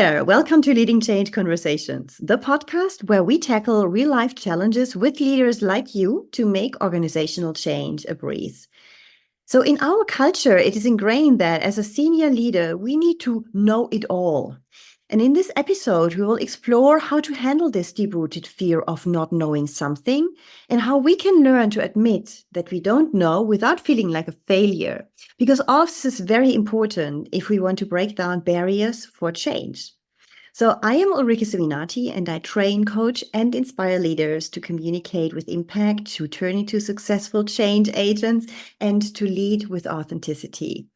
there. Welcome to Leading Change Conversations, the podcast where we tackle real life challenges with leaders like you to make organizational change a breeze. So, in our culture, it is ingrained that as a senior leader, we need to know it all. And in this episode, we will explore how to handle this deep rooted fear of not knowing something and how we can learn to admit that we don't know without feeling like a failure. Because all of this is very important if we want to break down barriers for change. So, I am Ulrike and I train, coach, and inspire leaders to communicate with impact, to turn into successful change agents, and to lead with authenticity.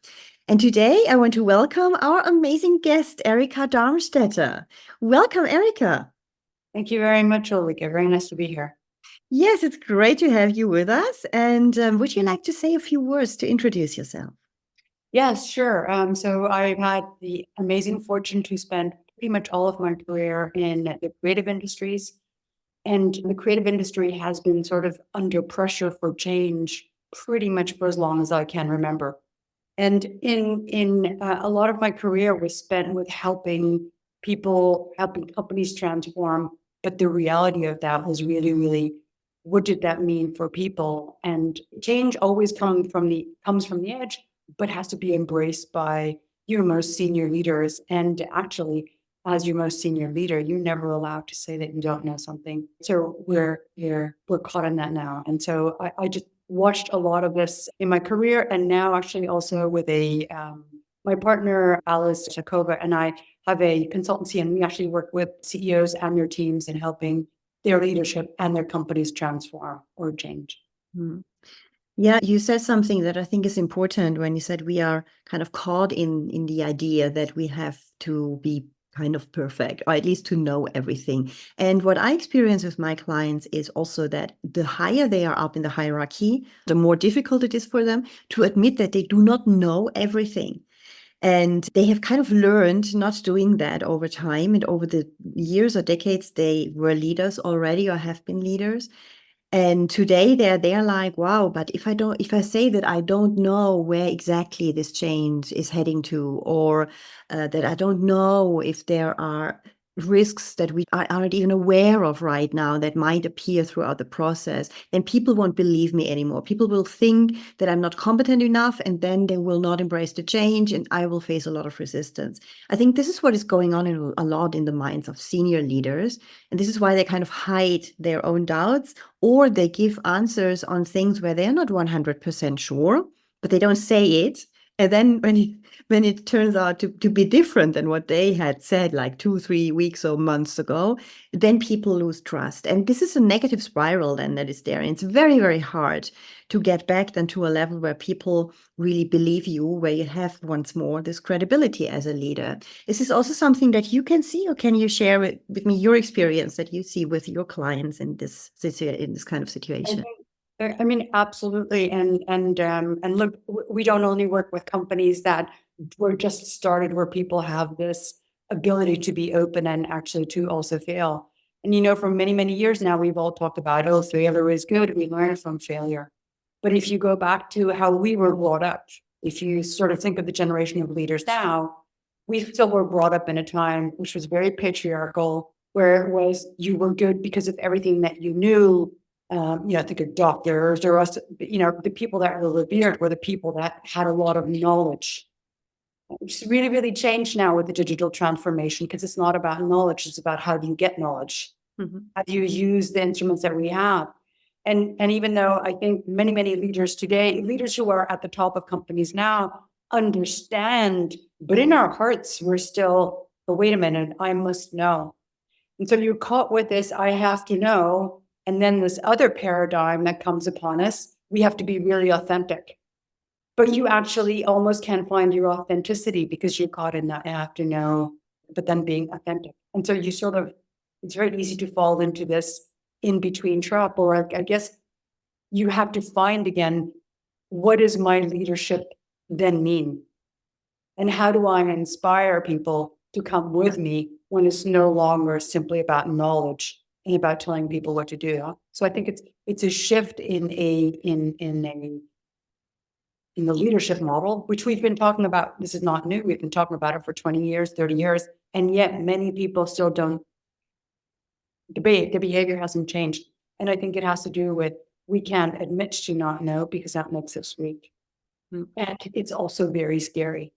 And today I want to welcome our amazing guest, Erika Darmstaedter. Welcome, Erika. Thank you very much, Ulrike. Very nice to be here. Yes, it's great to have you with us. And would you like to say a few words to introduce yourself? Yes, sure. So I've had the amazing fortune to spend pretty much all of my career in the creative industries. And the creative industry has been sort of under pressure for change pretty much for as long as I can remember. And in a lot of my career was spent with helping people, helping companies transform. But the reality of that was really, what did that mean for people? And change always comes from the edge, but has to be embraced by your most senior leaders. And actually, as your most senior leader, you're never allowed to say that you don't know something. So we're caught in that now. And so I just watched a lot of this in my career, and now actually also with my partner Alice Chakova and I have a consultancy, and we actually work with CEOs and their teams in helping their leadership and their companies transform or change. Hmm. Yeah, you said something that I think is important when you said we are kind of caught in the idea that we have to be kind of perfect, or at least to know everything. And what I experience with my clients is also that the higher they are up in the hierarchy, the more difficult it is for them to admit that they do not know everything. And they have kind of learned not doing that over time. And over the years or decades, they were leaders already or have been leaders. And today they're like, wow, but if I say that I don't know where exactly this change is heading to, or that I don't know if there are risks that we aren't even aware of right now that might appear throughout the process, then people won't believe me anymore. People will think that I'm not competent enough, and then they will not embrace the change, and I will face a lot of resistance. I think this is what is going on a lot in the minds of senior leaders. And this is why they kind of hide their own doubts, or they give answers on things where they're not 100% sure, but they don't say it. And then when it turns out to be different than what they had said like 2-3 weeks or months ago, then people lose trust. And this is a negative spiral then that is there. And it's very, very hard to get back then to a level where people really believe you, where you have once more this credibility as a leader. Is this also something that you can see, or can you share with me your experience that you see with your clients in this kind of situation? I mean, absolutely. And look, we don't only work with companies that were just started where people have this ability to be open and actually to also fail. And for many years now, we've all talked about, oh, failure is good. We learn from failure. But if you go back to how we were brought up, if you sort of think of the generation of leaders now, we still were brought up in a time which was very patriarchal, where it was you were good because of everything that you knew. Think of doctors or us, the people that were revered were the people that had a lot of knowledge. It's really changed now with the digital transformation, because it's not about knowledge, it's about how do you get knowledge? Mm-hmm. How do you use the instruments that we have? And even though I think many leaders today, leaders who are at the top of companies now understand, but in our hearts, we're still, oh, wait a minute, I must know. And so you're caught with this, I have to know. And then this other paradigm that comes upon us, we have to be really authentic. But you actually almost can't find your authenticity because you're caught in that I have to know, but then being authentic. And so you sort of, it's very easy to fall into this in-between trap, or I guess you have to find again, what does my leadership then mean? And how do I inspire people to come with me when it's no longer simply about knowledge and about telling people what to do? So I think it's a shift in in the leadership model, which we've been talking about. This is not new. We've been talking about it for 20 years, 30 years, and yet many people still don't debate. The behavior hasn't changed. And I think it has to do with we can't admit to not know because that makes us weak. And it's also very scary.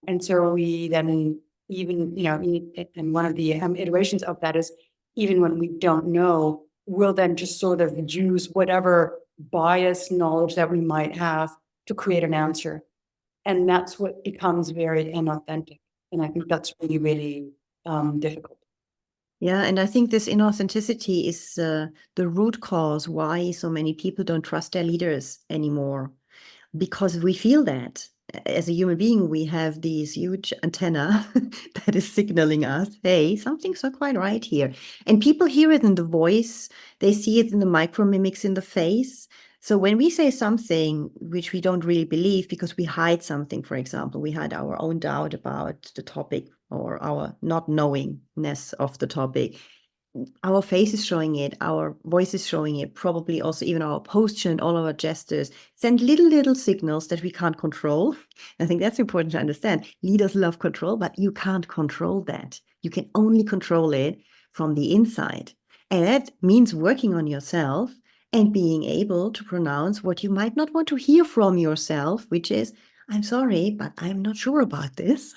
And so we then even, and one of the iterations of that is even when we don't know, we'll then just sort of use whatever bias knowledge that we might have to create an answer. And that's what becomes very inauthentic. And I think that's really, really difficult. Yeah, and I think this inauthenticity is the root cause why so many people don't trust their leaders anymore, because we feel that. As a human being, we have these huge antenna that is signaling us, hey, something's not quite right here. And people hear it in the voice, they see it in the micro mimics in the face. So when we say something which we don't really believe because we hide something, for example, we had our own doubt about the topic or our not knowingness of the topic, our face is showing it, our voice is showing it, probably also even our posture and all of our gestures send little signals that we can't control. I think that's important to understand. Leaders love control, but you can't control that. You can only control it from the inside. And that means working on yourself and being able to pronounce what you might not want to hear from yourself, which is, I'm sorry, but I'm not sure about this.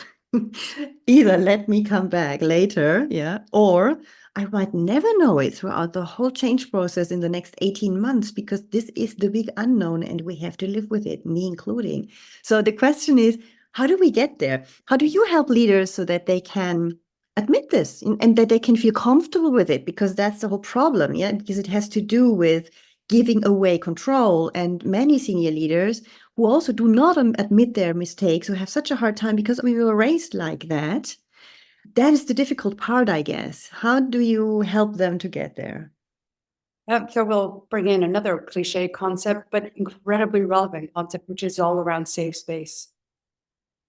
Either let me come back later, yeah, or I might never know it throughout the whole change process in the next 18 months because this is the big unknown and we have to live with it, me including. So the question is, how do we get there? How do you help leaders so that they can admit this and that they can feel comfortable with it? Because that's the whole problem, yeah, because it has to do with giving away control. And many senior leaders who also do not admit their mistakes, who have such a hard time because we were raised like that. That is the difficult part, I guess. How do you help them to get there? So we'll bring in another cliche concept, but incredibly relevant concept, which is all around safe space.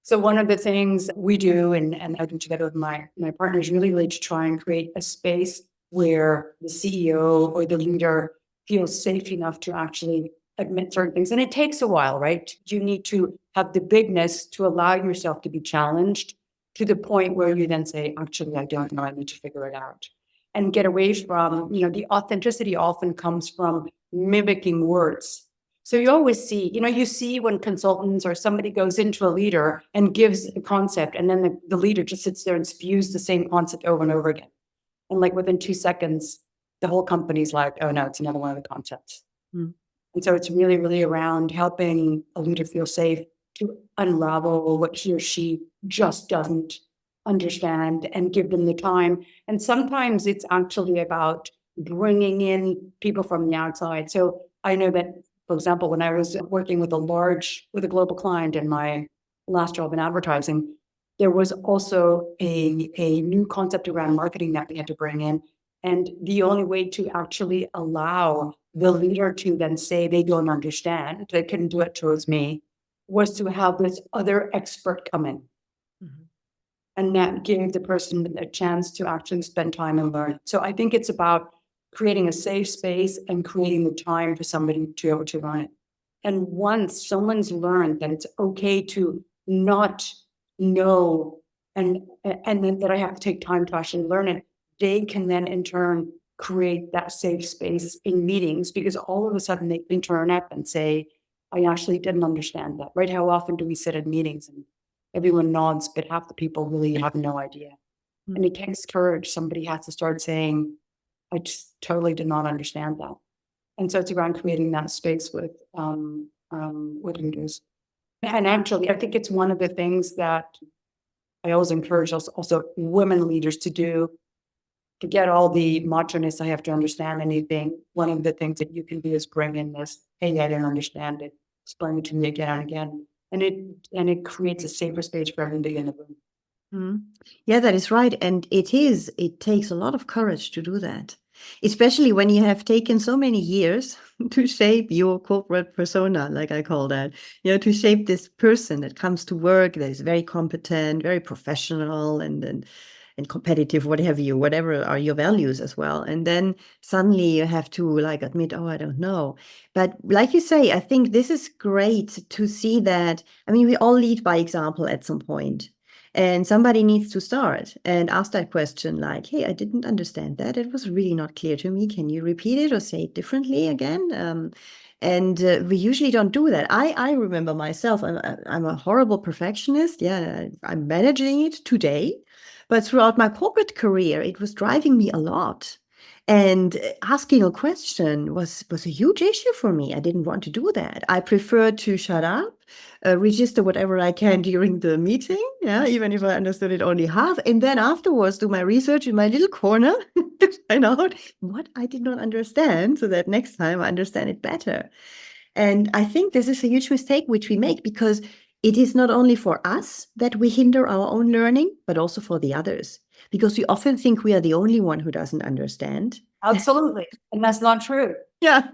So one of the things we do, and I've been together with my partners, really to try and create a space where the CEO or the leader feels safe enough to actually admit certain things. And it takes a while, right? You need to have the bigness to allow yourself to be challenged to the point where you then say, actually, I don't know, I need to figure it out. And get away from, the authenticity often comes from mimicking words. So you always see, you see when consultants or somebody goes into a leader and gives a concept, and then the leader just sits there and spews the same concept over and over again. And like within 2 seconds, the whole company's like, oh no, it's another one of the concepts. Mm. And so it's really, really around helping a leader feel safe to unravel what he or she just doesn't understand and give them the time. And sometimes it's actually about bringing in people from the outside. So I know that, for example, when I was working with a global client in my last job in advertising, there was also a new concept around marketing that we had to bring in. And the only way to actually allow the leader to then say they don't understand, they couldn't do it towards me, was to have this other expert come in. Mm-hmm. And that gave the person a chance to actually spend time and learn. So I think it's about creating a safe space and creating the time for somebody to be able to learn it. And once someone's learned that it's okay to not know and then that I have to take time to actually learn it, they can then in turn create that safe space in meetings, because all of a sudden they can turn up and say, I actually didn't understand that, right? How often do we sit in meetings and everyone nods, but half the people really have no idea. Mm. And it takes courage. Somebody has to start saying, I just totally did not understand that. And so it's around creating that space with leaders. And actually, I think it's one of the things that I always encourage also women leaders to do. To get all the macho-ness, I have to understand anything. One of the things that you can do is bring in this, hey, I don't understand it. Explain it to me again and again. And it creates a safer space for everybody in the room. Mm. Yeah, that is right. And it takes a lot of courage to do that, especially when you have taken so many years to shape your corporate persona, like I call that, to shape this person that comes to work, that is very competent, very professional, and and competitive, what have you, whatever are your values as well. And then suddenly you have to like admit, oh, I don't know. But like you say, I think this is great to see that. I mean, we all lead by example at some point. And somebody needs to start and ask that question like, hey, I didn't understand that. It was really not clear to me. Can you repeat it or say it differently again? And we usually don't do that. I remember myself, I'm a horrible perfectionist. Yeah, I'm managing it today. But throughout my corporate career, it was driving me a lot. And asking a question was a huge issue for me. I didn't want to do that. I preferred to shut up, register whatever I can during the meeting, yeah, even if I understood it only half, and then afterwards do my research in my little corner to find out what I did not understand, so that next time I understand it better. And I think this is a huge mistake which we make, because it is not only for us that we hinder our own learning, but also for the others, because we often think we are the only one who doesn't understand. Absolutely. And that's not true. Yeah.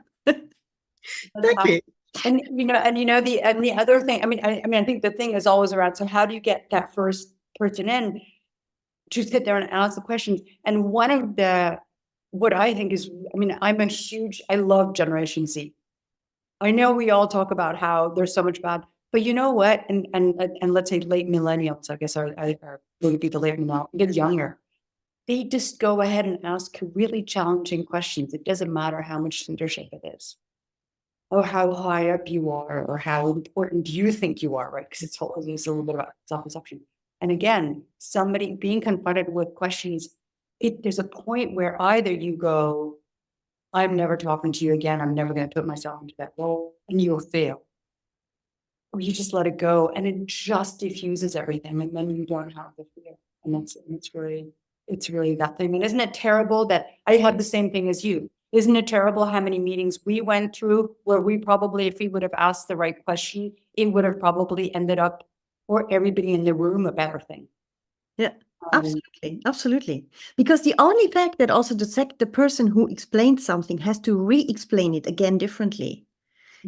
Exactly. And the other thing, I think the thing is always around, so how do you get that first person in to sit there and ask the questions? And one of what I think is, I love Generation Z. I know we all talk about how there's so much bad, but you know what? And let's say late millennials, I guess, are going to be the late millennials, get younger. They just go ahead and ask really challenging questions. It doesn't matter how much leadership it is, or how high up you are, or how important you think you are, right? Because it's always a little bit about self-perception. And again, somebody being confronted with questions, there's a point where either you go, I'm never talking to you again, I'm never going to put myself into that role, and you'll fail. Or you just let it go, and it just diffuses everything, and then you don't have the fear. And it's really that thing. And isn't it terrible that I had the same thing as you? Isn't it terrible how many meetings we went through where we probably, if we would have asked the right question, it would have probably ended up for everybody in the room a better thing. Yeah, absolutely. Because the only fact that also the person who explained something has to re-explain it again differently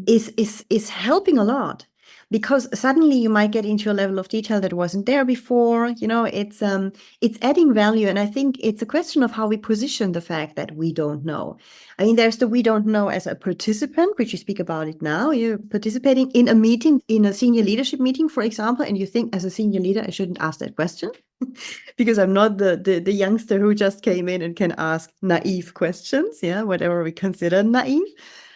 is helping a lot. Because suddenly you might get into a level of detail that wasn't there before. It's adding value, and I think it's a question of how we position the fact that we don't know. I mean, there's the we don't know as a participant, which you speak about it now. You're participating in a meeting, in a senior leadership meeting, for example, and you think as a senior leader, I shouldn't ask that question because I'm not the youngster who just came in and can ask naive questions, yeah, whatever we consider naive.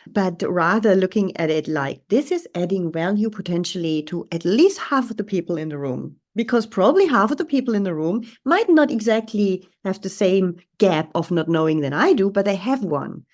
But rather looking at it like this is adding value potentially to at least half of the people in the room, because probably half of the people in the room might not exactly have the same gap of not knowing than I do, but they have one.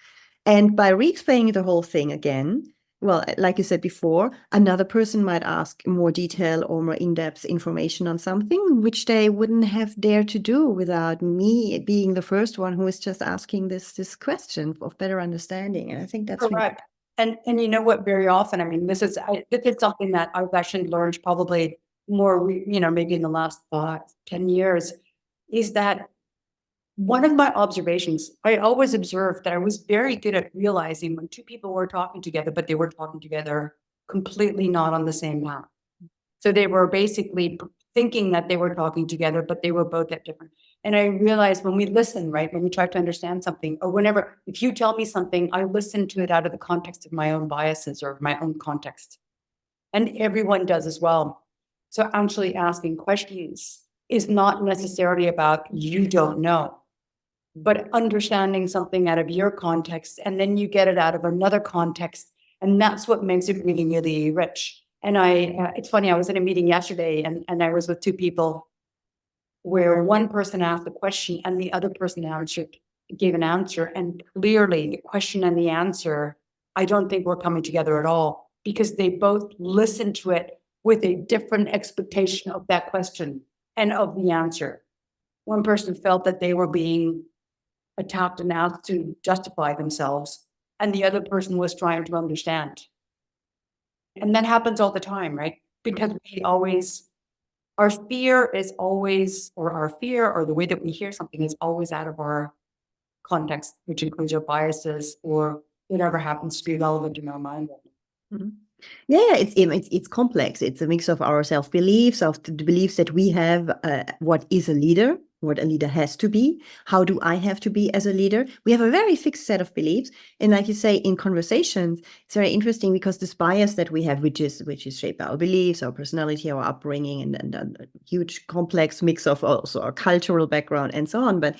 And by re-explaining the whole thing again, well, like you said before, another person might ask more detail or more in-depth information on something which they wouldn't have dared to do without me being the first one who is just asking this question of better understanding. And I think that's correct. And you know what? Very often, this is something that I've actually learned probably more, maybe in the last 10 years, is that one of my observations, I always observed that I was very good at realizing when two people were talking together, but they were talking together completely not on the same path. So they were basically thinking that they were talking together, but they were both at different. And I realized when we listen, right, when we try to understand something, or whenever, if you tell me something, I listen to it out of the context of my own biases or my own context. And everyone does as well. So actually asking questions is not necessarily about you don't know, but understanding something out of your context, and then you get it out of another context. And that's what makes it really, really rich. And it's funny, I was in a meeting yesterday and I was with two people where one person asked the question and the other person gave an answer. And clearly the question and the answer, I don't think were coming together at all, because they both listened to it with a different expectation of that question and of the answer. One person felt that they were being attacked and asked to justify themselves, and the other person was trying to understand. And that happens all the time, right? Because our fear or the way that we hear something is always out of our context, which includes our biases or whatever happens to be relevant in our mind. Mm-hmm. Yeah, it's complex. It's a mix of our self-beliefs, of the beliefs that we have, what is a leader, what a leader has to be. How do I have to be as a leader? We have a very fixed set of beliefs. And like you say, in conversations, it's very interesting because this bias that we have, which is shaped by our beliefs, our personality, our upbringing, and a huge complex mix of also our cultural background and so on. But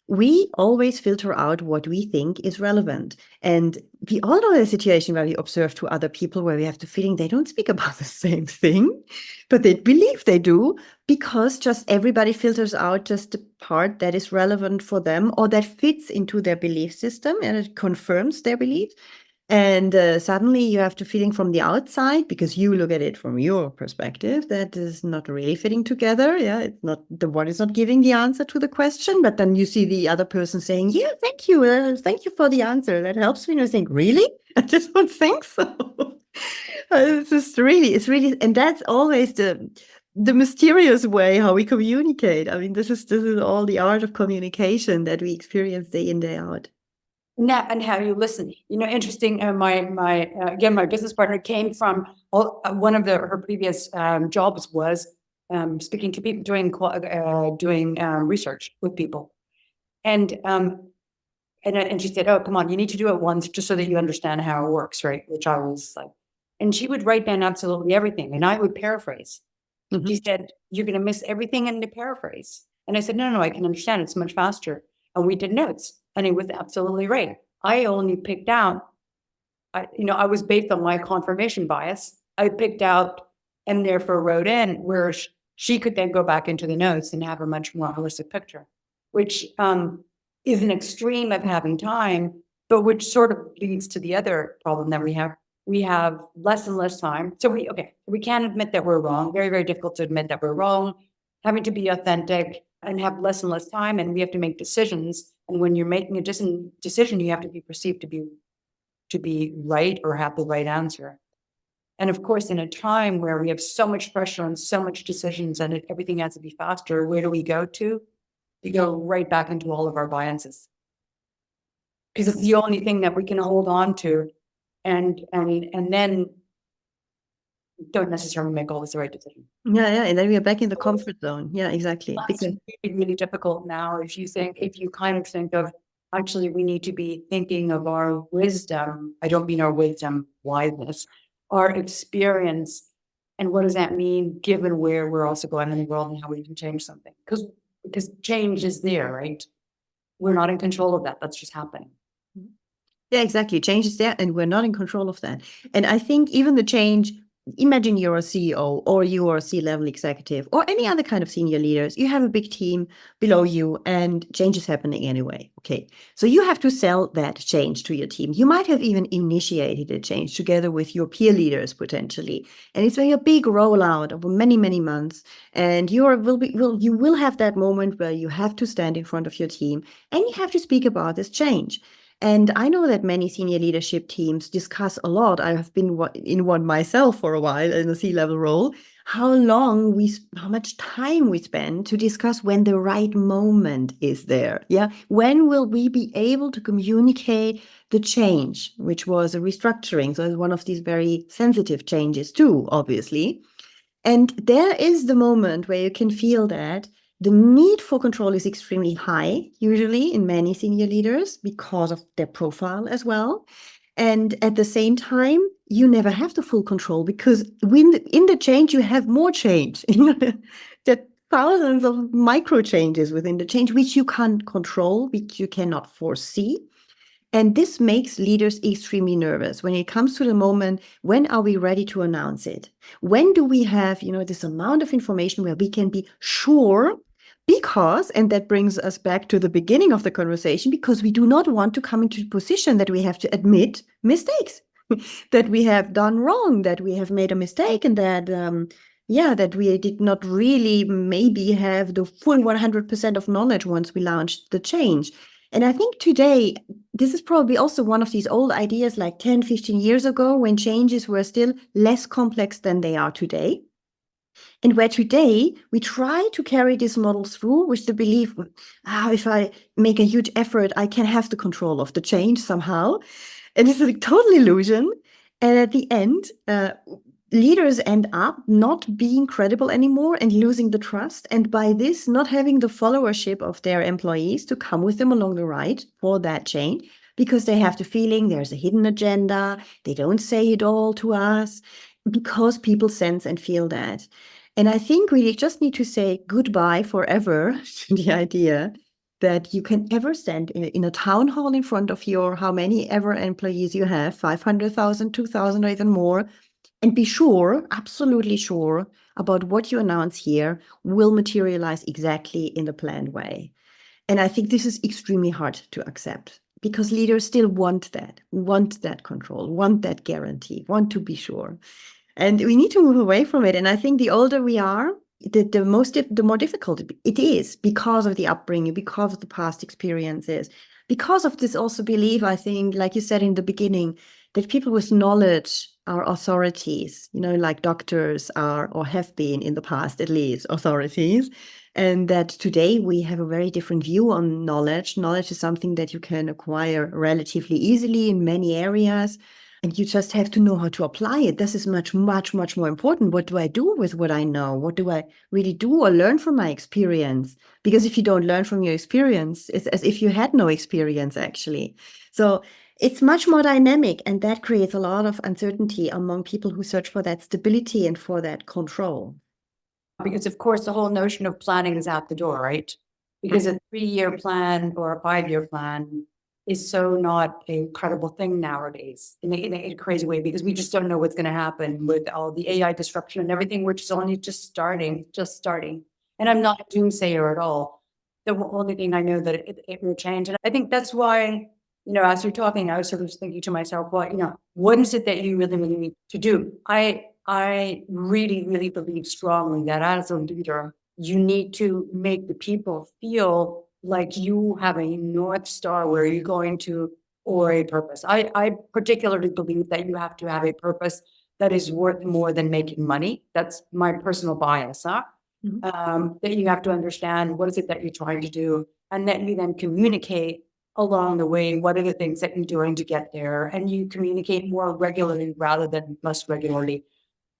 we always filter out what we think is relevant. And we all know the situation where we observe to other people where we have the feeling they don't speak about the same thing, but they believe they do, because just everybody filters out just the part that is relevant for them or that fits into their belief system and it confirms their belief. And suddenly you have the feeling from the outside, because you look at it from your perspective, that is not really fitting together. Yeah, it's not, the one is not giving the answer to the question, but then you see the other person saying, yeah, thank you for the answer. That helps me. And I think, really? I just don't think so. It's really, and that's always the mysterious way how we communicate. I mean, this is all the art of communication that we experience day in, day out. And how you listen. Interesting. My business partner came from one of her previous jobs was speaking to people, doing research with people, and she said, "Oh, come on, you need to do it once just so that you understand how it works, right?" Which I was like, and she would write down absolutely everything, and I would paraphrase. Mhm. She said, "You're going to miss everything in the paraphrase," and I said, "No, I can understand. It's much faster." And we did notes. And it was absolutely right. I only picked out, I was based on my confirmation bias. I picked out and therefore wrote in where she could then go back into the notes and have a much more holistic picture, which is an extreme of having time, but which sort of leads to the other problem that we have. We have less and less time. So we can't admit that we're wrong. Very, very difficult to admit that we're wrong. Having to be authentic and have less and less time, and we have to make decisions. And when you're making a decision, you have to be perceived to be right or have the right answer. And of course, in a time where we have so much pressure and so much decisions and everything has to be faster, where do we go to? We go right back into all of our biases. Because it's the only thing that we can hold on to and then don't necessarily make always the right decision. Yeah, and then we are back in the comfort zone. Yeah, exactly. It's really, really difficult now if you kind of think of, actually, we need to be thinking of our wisdom. I don't mean our wisdom, wiseness, our experience. And what does that mean given where we're also going in the world and how we can change something? Because change is there, right? We're not in control of that. That's just happening. Yeah, exactly. Change is there and we're not in control of that. And I think even the change, imagine you're a CEO or you are a C-level executive or any other kind of senior leaders. You have a big team below you and change is happening anyway. Okay. So you have to sell that change to your team. You might have even initiated a change together with your peer leaders potentially. And it's a big rollout over many, many months. And you will have that moment where you have to stand in front of your team and you have to speak about this change. And I know that many senior leadership teams discuss a lot. I have been in one myself for a while in a C-level role, how much time we spend to discuss when the right moment is there. Yeah. When will we be able to communicate the change, which was a restructuring? So it's one of these very sensitive changes too, obviously. And there is the moment where you can feel that the need for control is extremely high, usually in many senior leaders, because of their profile as well. And at the same time, you never have the full control because in the change, you have more change. There are thousands of micro changes within the change, which you can't control, which you cannot foresee. And this makes leaders extremely nervous when it comes to the moment, when are we ready to announce it? When do we have, this amount of information where we can be sure? Because, and that brings us back to the beginning of the conversation, because we do not want to come into a position that we have to admit mistakes, that we have done wrong, that we have made a mistake, and that, that we did not really maybe have the full 100% of knowledge once we launched the change. And I think today, this is probably also one of these old ideas like 10, 15 years ago, when changes were still less complex than they are today. And where today we try to carry this model through with the belief, if I make a huge effort, I can have the control of the change somehow. And it's a total illusion. And at the end, leaders end up not being credible anymore and losing the trust. And by this, not having the followership of their employees to come with them along the ride for that change, because they have the feeling there's a hidden agenda. They don't say it all to us, because people sense and feel that. And I think we just need to say goodbye forever to the idea that you can ever stand in a town hall in front of your, how many ever employees you have, 500,000, 2,000 or even more, and be sure, absolutely sure, about what you announce here will materialize exactly in the planned way. And I think this is extremely hard to accept, because leaders still want that control, want that guarantee, want to be sure. And we need to move away from it. And I think the older we are, the more difficult it is, because of the upbringing, because of the past experiences, because of this also belief, I think, like you said in the beginning, that people with knowledge are authorities, like doctors are, or have been in the past at least, authorities. And that today we have a very different view on knowledge. Knowledge is something that you can acquire relatively easily in many areas. And you just have to know how to apply it. This is much, much, much more important. What do I do with what I know? What do I really do or learn from my experience? Because if you don't learn from your experience, it's as if you had no experience, actually. So it's much more dynamic, and that creates a lot of uncertainty among people who search for that stability and for that control. Because of course, the whole notion of planning is out the door, right? Because a 3-year plan or a 5-year plan is so not a credible thing nowadays in a crazy way, because we just don't know what's going to happen with all the AI disruption and everything, which is only just starting. And I'm not a doomsayer at all. The only thing I know that it will change. And I think that's why, as you're talking, I was sort of thinking to myself, well, what is it that you really, really need to do? I really, really believe strongly that as a leader, you need to make the people feel like you have a North Star where you're going to, or a purpose. I particularly believe that you have to have a purpose that is worth more than making money. That's my personal bias, huh? That you have to understand what is it that you're trying to do, and that you then communicate along the way what are the things that you're doing to get there, and you communicate more regularly rather than less regularly.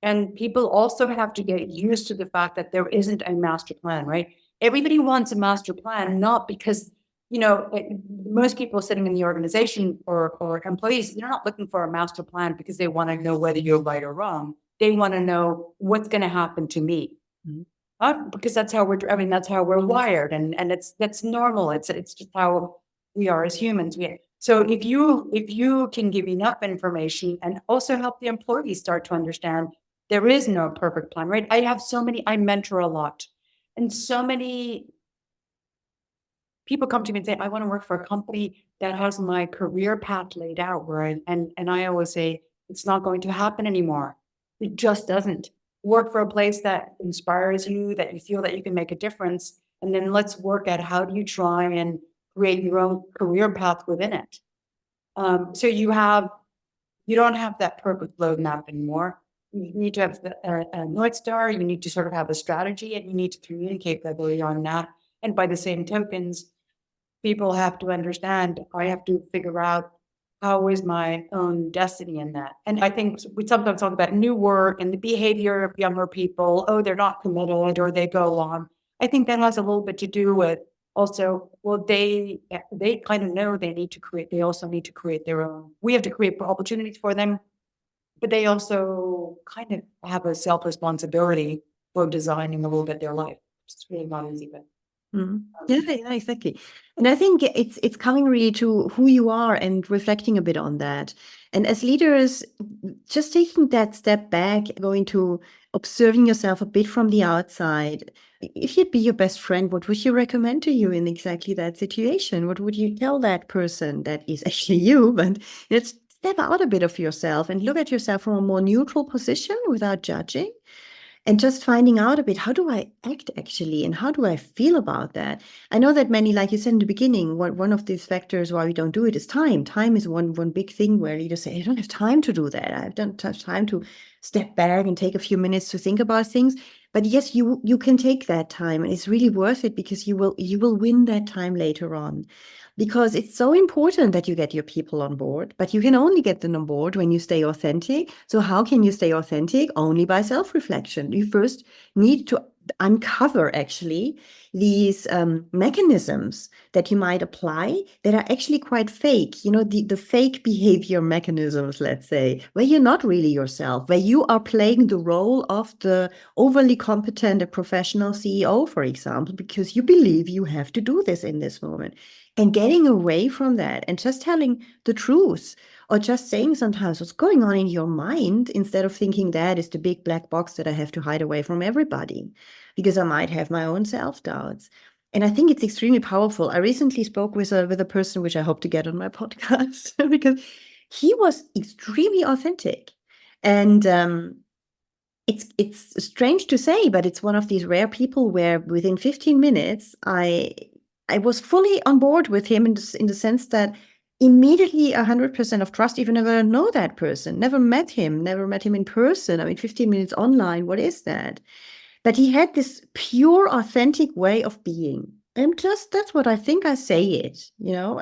And people also have to get used to the fact that there isn't a master plan, right? Everybody wants a master plan, not because, most people sitting in the organization or employees, they're not looking for a master plan because they want to know whether you're right or wrong. They want to know what's going to happen to me. Because that's how that's how we're wired. And that's normal. It's just how we are as humans. So if you can give enough information and also help the employees start to understand there is no perfect plan, right? I mentor a lot, and so many people come to me and say, I want to work for a company that has my career path laid out, and I always say, it's not going to happen anymore. It just doesn't. Work for a place that inspires you, that you feel that you can make a difference, and then let's work at how do you try and create your own career path within it. So you don't have that perfect roadmap anymore. You need to have a North Star. You need to sort of have a strategy, and you need to communicate verbally on that. And by the same tokens, people have to understand, I have to figure out how is my own destiny in that. And I think we sometimes talk about new work and the behavior of younger people. Oh, they're not committed, or they go on. I think that has a little bit to do with also, well, they kind of know they also need to create their own. We have to create opportunities for them, but they also kind of have a self-responsibility for designing a little bit their life. It's really not easy, but. Yeah, exactly. And I think it's coming really to who you are and reflecting a bit on that. And as leaders, just taking that step back, going to observing yourself a bit from the outside. If you'd be your best friend, what would you recommend to you in exactly that situation? What would you tell that person that is actually you? But let's step out a bit of yourself and look at yourself from a more neutral position without judging. And just finding out a bit, how do I act actually? And how do I feel about that? I know that many, like you said in the beginning, one of these factors why we don't do it is time. Time is one big thing where you just say, I don't have time to do that. I don't have time to step back and take a few minutes to think about things. But yes, you can take that time, and it's really worth it, because you will win that time later on. because it's so important that you get your people on board, but you can only get them on board when you stay authentic. So how can you stay authentic? Only by self-reflection. You first need to uncover actually these mechanisms that you might apply that are actually quite fake, the fake behavior mechanisms, let's say, where you're not really yourself, where you are playing the role of the overly competent and professional CEO, for example, because you believe you have to do this in this moment. And getting away from that and just telling the truth, or just saying sometimes what's going on in your mind, instead of thinking that is the big black box that I have to hide away from everybody, because I might have my own self-doubts. And I think it's extremely powerful. I recently spoke with a person, which I hope to get on my podcast, because he was extremely authentic. And it's strange to say, but it's one of these rare people where within 15 minutes, I was fully on board with him in the sense that immediately 100% of trust, even if I don't know that person, never met him in person. I mean, 15 minutes online, what is that? But he had this pure, authentic way of being. And that's what I think. I say it,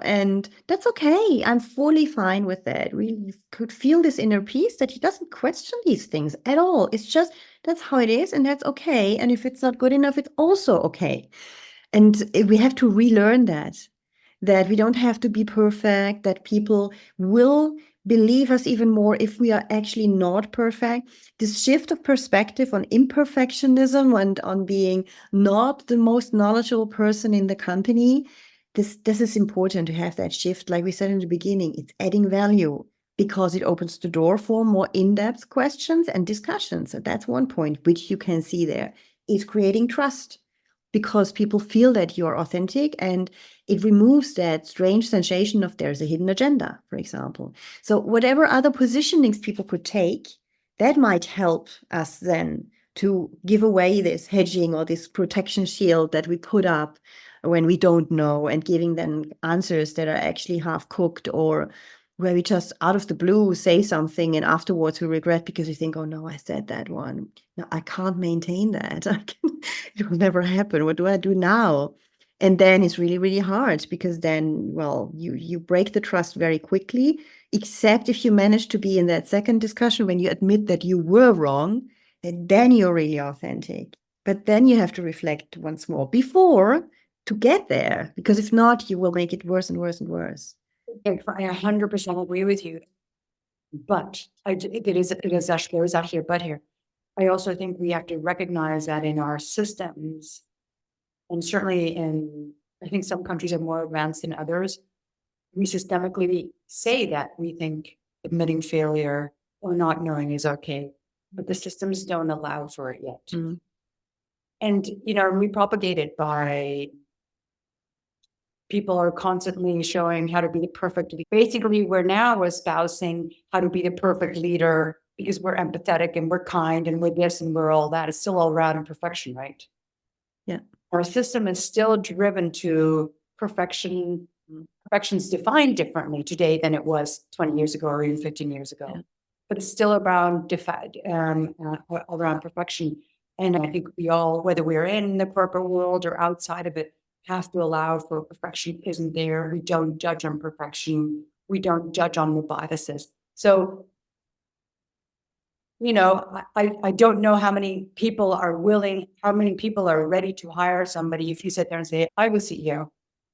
and that's okay. I'm fully fine with that. Really could feel this inner peace that he doesn't question these things at all. It's just, that's how it is, and that's okay. And if it's not good enough, it's also okay. And we have to relearn that we don't have to be perfect, that people will believe us even more if we are actually not perfect. This shift of perspective on imperfectionism and on being not the most knowledgeable person in the company, this is important to have that shift. Like we said in the beginning, it's adding value because it opens the door for more in-depth questions and discussions. So that's one point which you can see there. It's creating trust because people feel that you're authentic, and it removes that strange sensation of there's a hidden agenda, for example. So whatever other positionings people could take, that might help us then to give away this hedging or this protection shield that we put up when we don't know, and giving them answers that are actually half cooked, or where we just out of the blue say something and afterwards we regret because we think, oh no, I said that one. No, I can't maintain that. It will never happen. What do I do now? And then it's really, really hard, because then, well, you break the trust very quickly, except if you manage to be in that second discussion when you admit that you were wrong, and then you're really authentic. But then you have to reflect once more before to get there, because if not, you will make it worse and worse and worse. I 100% agree with you. But there is actually a but here. I also think we have to recognize that in our systems, and certainly I think some countries are more advanced than others, we systemically say that we think admitting failure or not knowing is okay, but the systems don't allow for it yet. Mm. And, we propagate it by people are constantly showing how to be the perfect leader. Basically, we're now espousing how to be the perfect leader because we're empathetic and we're kind and we're this and we're all that. It's still all around imperfection, right? Yeah. Our system is still driven to perfection. Perfection's defined differently today than it was 20 years ago or even 15 years ago. Yeah. But it's still around around perfection. And I think we all, whether we're in the corporate world or outside of it, have to allow for perfection isn't there. We don't judge on perfection. We don't judge on the biases. So, I don't know how many people are ready to hire somebody. If you sit there and say, I was CEO,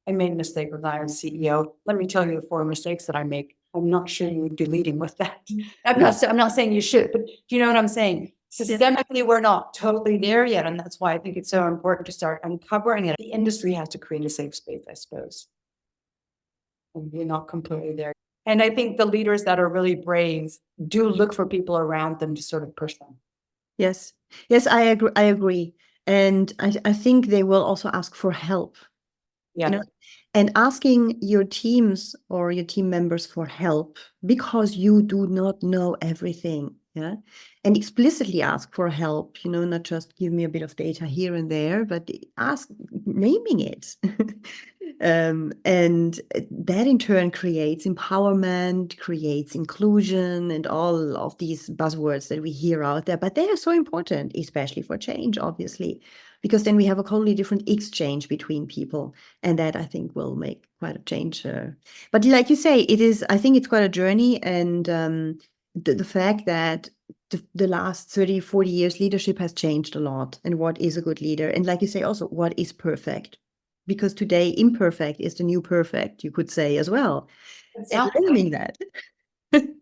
I made a mistake with hiring CEO. Let me tell you the 4 mistakes that I make. I'm not sure you would be leading with that. I'm not saying you should, but you know what I'm saying? Systemically, we're not totally there yet. And that's why I think it's so important to start uncovering it. The industry has to create a safe space, I suppose. And we're not completely there. And I think the leaders that are really brave do look for people around them to sort of push them. Yes. Yes, I agree. And I think they will also ask for help. Yeah. And asking your teams or your team members for help because you do not know everything. Yeah. And explicitly ask for help, not just give me a bit of data here and there, but ask, naming it. And that in turn creates empowerment, creates inclusion, and all of these buzzwords that we hear out there. But they are so important, especially for change, obviously. because then we have a totally different exchange between people. And that I think will make quite a change. But like you say, I think it's quite a journey. And the fact that the last 30, 40 years, leadership has changed a lot. And what is a good leader? And like you say, also, what is perfect? Because today, imperfect is the new perfect, you could say as well. And learning that.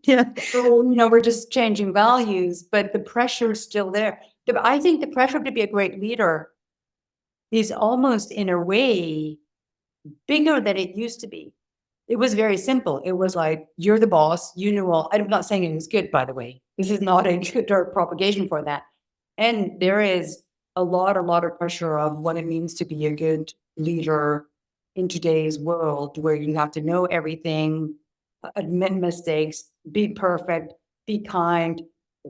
Yeah. So, we're just changing values, but the pressure is still there. I think the pressure to be a great leader is almost in a way bigger than it used to be. It was very simple. It was like, you're the boss, you know all. I'm not saying it was good, by the way. This is not a good or propagation for that. And there is a lot of pressure of what it means to be a good leader in today's world, where you have to know everything, admit mistakes, be perfect, be kind,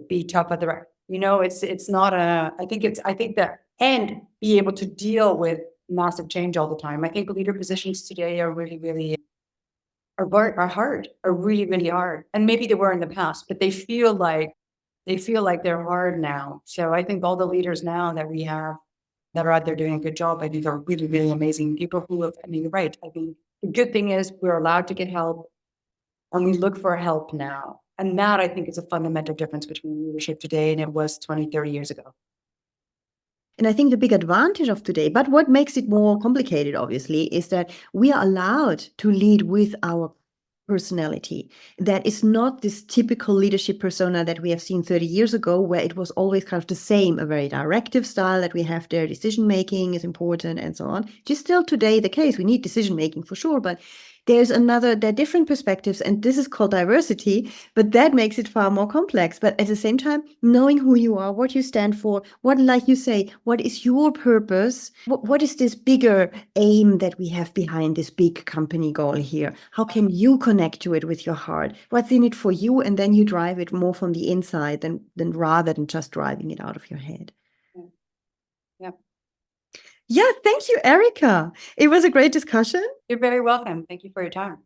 be tough at the right. It's not I think that, and be able to deal with massive change all the time. I think leader positions today are really, really are hard, are really, really hard. And maybe they were in the past, but they feel like they're hard now. So I think all the leaders now that we have that are out there doing a good job, I think are really, really amazing people who have, right. I think the good thing is we're allowed to get help, and we look for help now. And that, I think, is a fundamental difference between leadership today and it was 20, 30 years ago. And I think the big advantage of today, but what makes it more complicated, obviously, is that we are allowed to lead with our personality. That is not this typical leadership persona that we have seen 30 years ago, where it was always kind of the same, a very directive style that we have there. Decision making is important and so on. Just still today the case. We need decision making for sure, but there are different perspectives, and this is called diversity, but that makes it far more complex. But at the same time, knowing who you are, what you stand for, what, like you say, what is your purpose? What is this bigger aim that we have behind this big company goal here? How can you connect to it with your heart? What's in it for you? And then you drive it more from the inside than rather than just driving it out of your head. Yeah. Yeah, thank you, Erika. It was a great discussion. You're very welcome. Thank you for your time.